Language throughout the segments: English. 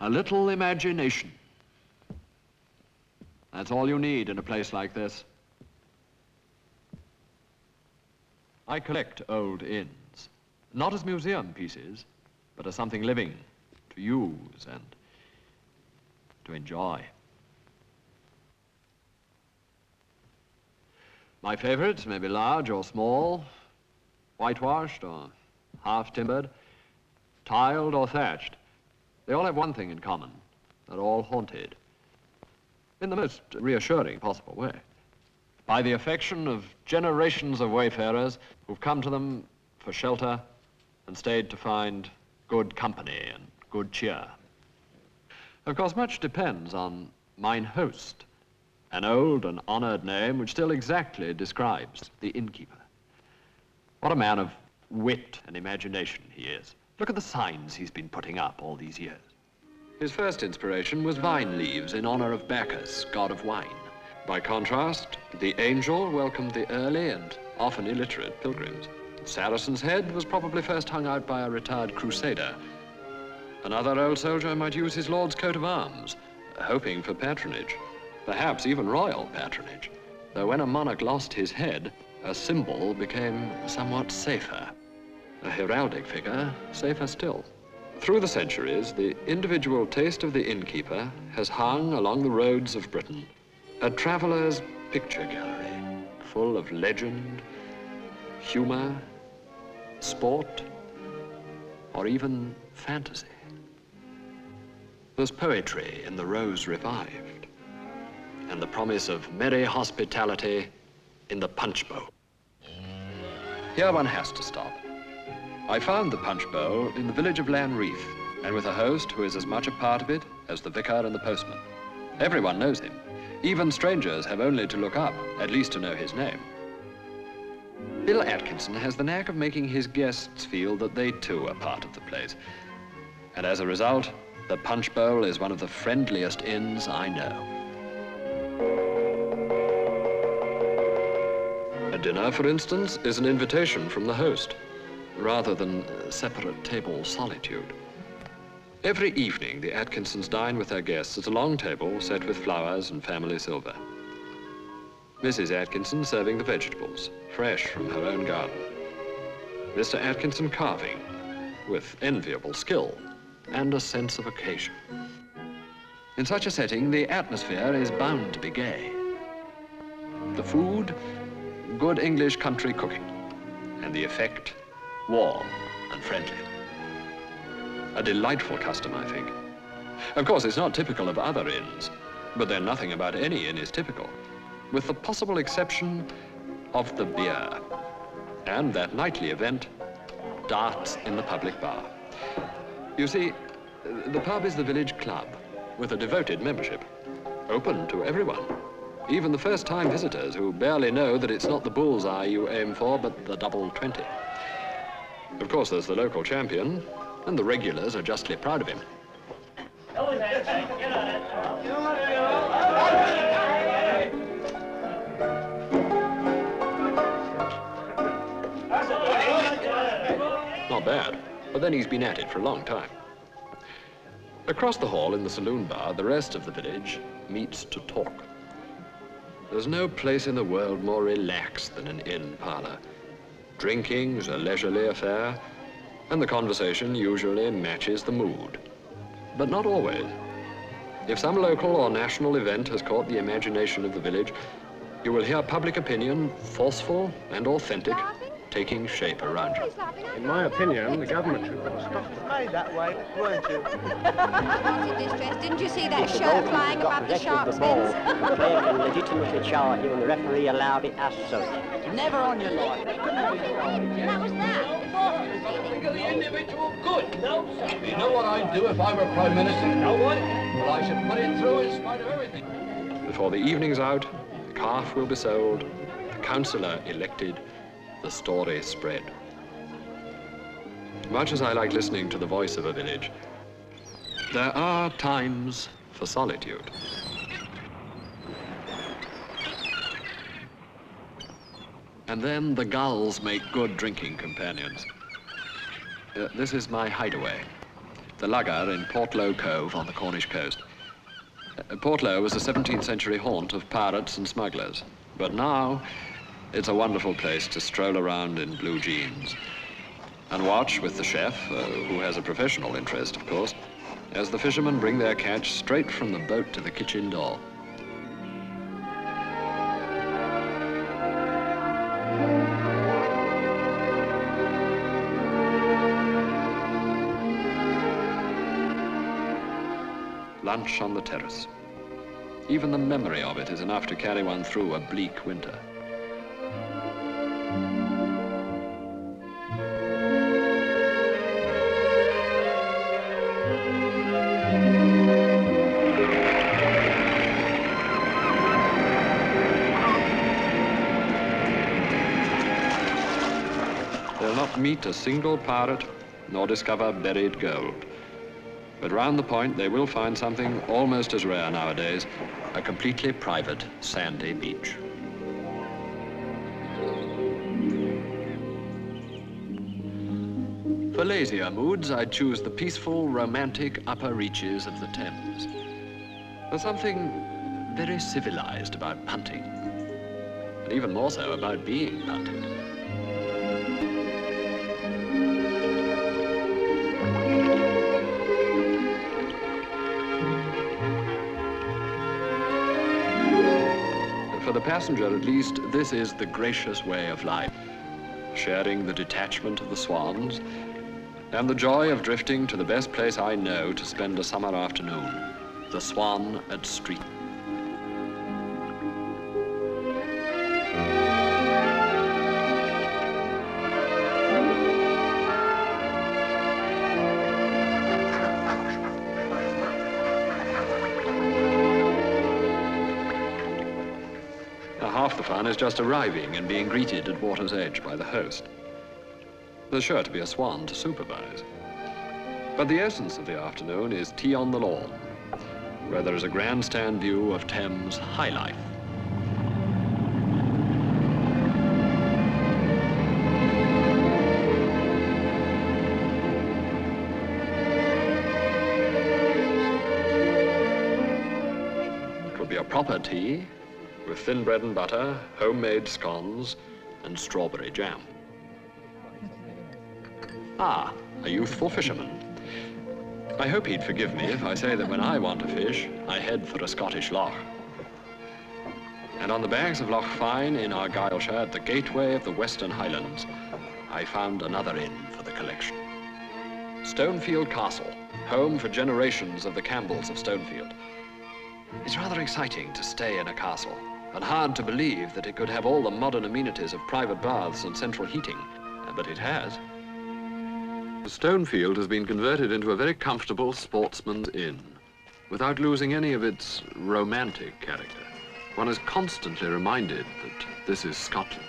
A little imagination. That's all you need in a place like this. I collect old inns, not as museum pieces, but as something living to use and to enjoy. My favorites may be large or small, whitewashed or half-timbered, tiled or thatched. They all have one thing in common. They're all haunted, in the most reassuring possible way, by the affection of generations of wayfarers who've come to them for shelter and stayed to find good company and good cheer. Of course, much depends on mine host, an old and honored name which still exactly describes the innkeeper. What a man of wit and imagination he is. Look at the signs he's been putting up all these years. His first inspiration was vine leaves in honor of Bacchus, god of wine. By contrast, the angel welcomed the early and often illiterate pilgrims. Saracen's head was probably first hung out by a retired crusader. Another old soldier might use his lord's coat of arms, hoping for patronage, perhaps even royal patronage. Though when a monarch lost his head, a symbol became somewhat safer. A heraldic figure, safer still. Through the centuries, the individual taste of the innkeeper has hung along the roads of Britain, a traveler's picture gallery, full of legend, humor, sport, or even fantasy. There's poetry in the Rose Revived, and the promise of merry hospitality in the Punch Bowl. Here one has to stop. I found the Punch Bowl in the village of Lanreath, and with a host who is as much a part of it as the vicar and the postman. Everyone knows him. Even strangers have only to look up, at least to know his name. Bill Atkinson has the knack of making his guests feel that they too are part of the place. And as a result, the Punch Bowl is one of the friendliest inns I know. A dinner, for instance, is an invitation from the host, rather than separate table solitude. Every evening, the Atkinsons dine with their guests at a long table set with flowers and family silver. Mrs. Atkinson serving the vegetables, fresh from her own garden. Mr. Atkinson carving, with enviable skill and a sense of occasion. In such a setting, the atmosphere is bound to be gay. The food, good English country cooking, and the effect, warm and friendly. A delightful custom, I think. Of course, it's not typical of other inns, but then nothing about any inn is typical, with the possible exception of the beer, and that nightly event, darts in the public bar. You see, the pub is the village club, with a devoted membership, open to everyone, even the first-time visitors who barely know that it's not the bullseye you aim for, but the double 20. Of course, there's the local champion, and the regulars are justly proud of him. Not bad, but then he's been at it for a long time. Across the hall in the saloon bar, the rest of the village meets to talk. There's no place in the world more relaxed than an inn parlor. Drinking is a leisurely affair, and the conversation usually matches the mood. But not always. If some local or national event has caught the imagination of the village, you will hear public opinion, forceful and authentic, taking shape around you. In my opinion, the government should put a stop to Made that way, weren't you? I was in distress. Didn't you see that shirt flying above the shark's fins? The player can legitimately charge you and the referee allowed it as such. Never on your life. That was that. Think of the individual good. You know what I'd do if I were Prime Minister? No one. Well, I should put it through in spite of everything. Before the evening's out, the calf will be sold, the councillor elected, the story spread. Much as I like listening to the voice of a village, there are times for solitude. And then the gulls make good drinking companions. This is my hideaway, the lugger in Portlow Cove on the Cornish coast. Portlow was a 17th century haunt of pirates and smugglers, but now it's a wonderful place to stroll around in blue jeans and watch with the chef, who has a professional interest, of course, as the fishermen bring their catch straight from the boat to the kitchen door. Lunch on the terrace. Even the memory of it is enough to carry one through a bleak winter. They'll not meet a single pirate nor discover buried gold. But round the point, they will find something almost as rare nowadays, a completely private sandy beach. For lazier moods, I'd choose the peaceful, romantic upper reaches of the Thames. There's something very civilized about punting, and even more so about being punted. For the passenger, at least, this is the gracious way of life, sharing the detachment of the swans and the joy of drifting to the best place I know to spend a summer afternoon, the Swan at Street. Half the fun is just arriving and being greeted at water's edge by the host. There's sure to be a swan to supervise. But the essence of the afternoon is tea on the lawn, where there is a grandstand view of Thames high life. It would be a proper tea, with thin bread and butter, homemade scones, and strawberry jam. Ah, a youthful fisherman. I hope he'd forgive me if I say that when I want to fish, I head for a Scottish loch. And on the banks of Loch Fyne in Argyllshire, at the gateway of the Western Highlands, I found another inn for the collection. Stonefield Castle, home for generations of the Campbells of Stonefield. It's rather exciting to stay in a castle, and hard to believe that it could have all the modern amenities of private baths and central heating, but it has. Stonefield has been converted into a very comfortable sportsman's inn, without losing any of its romantic character. One is constantly reminded that this is Scotland.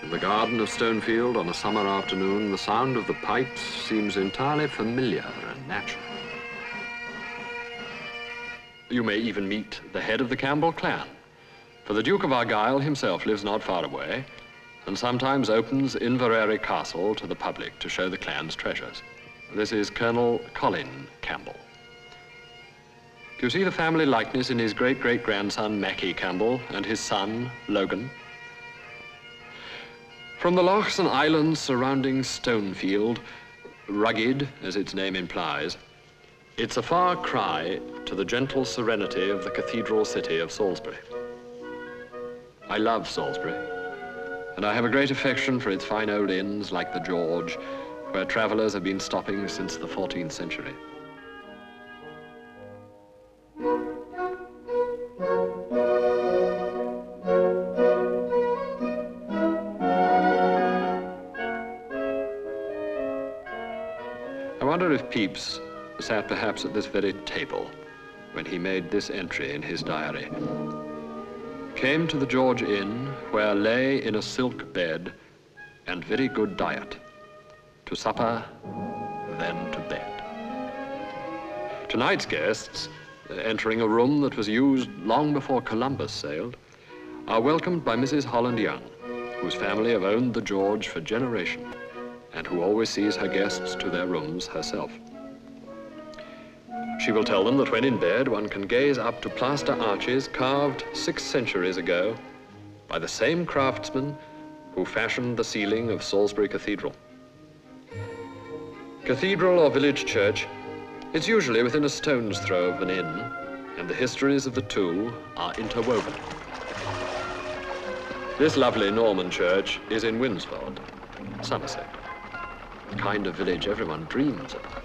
In the garden of Stonefield on a summer afternoon, the sound of the pipes seems entirely familiar and natural. You may even meet the head of the Campbell clan, for the Duke of Argyll himself lives not far away and sometimes opens Inverary Castle to the public to show the clan's treasures. This is Colonel Colin Campbell. Do you see the family likeness in his great-great-grandson Mackie Campbell and his son Logan? From the lochs and islands surrounding Stonefield, rugged as its name implies, it's a far cry to the gentle serenity of the cathedral city of Salisbury. I love Salisbury, and I have a great affection for its fine old inns like the George, where travellers have been stopping since the 14th century. I wonder if Pepys sat perhaps at this very table when he made this entry in his diary. Came to the George Inn, where lay in a silk bed and very good diet, to supper, then to bed. Tonight's guests, entering a room that was used long before Columbus sailed, are welcomed by Mrs. Holland Young, whose family have owned the George for generations, and who always sees her guests to their rooms herself. She will tell them that when in bed, one can gaze up to plaster arches carved 6 centuries ago by the same craftsman who fashioned the ceiling of Salisbury Cathedral. Cathedral or village church, it's usually within a stone's throw of an inn, and the histories of the two are interwoven. This lovely Norman church is in Winsford, Somerset, the kind of village everyone dreams about.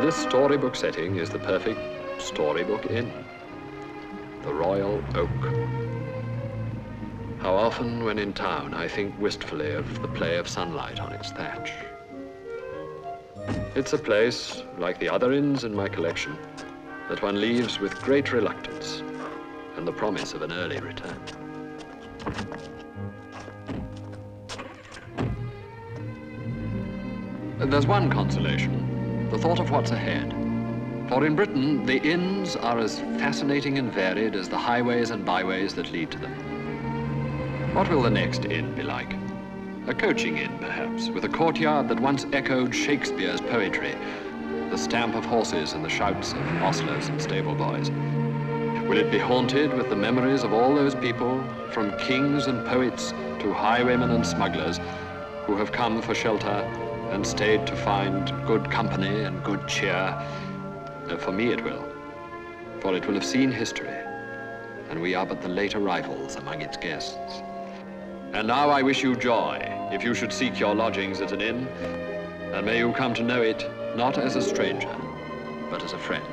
This storybook setting is the perfect storybook inn, the Royal Oak. How often when in town I think wistfully of the play of sunlight on its thatch. It's a place, like the other inns in my collection, that one leaves with great reluctance and the promise of an early return. There's one consolation. The thought of what's ahead. For in Britain, the inns are as fascinating and varied as the highways and byways that lead to them. What will the next inn be like? A coaching inn, perhaps, with a courtyard that once echoed Shakespeare's poetry, the stamp of horses and the shouts of ostlers and stable boys. Will it be haunted with the memories of all those people, from kings and poets to highwaymen and smugglers, who have come for shelter and stayed to find good company and good cheer? For me it will, for it will have seen history, and we are but the late arrivals among its guests. And now I wish you joy, if you should seek your lodgings at an inn, and may you come to know it not as a stranger, but as a friend.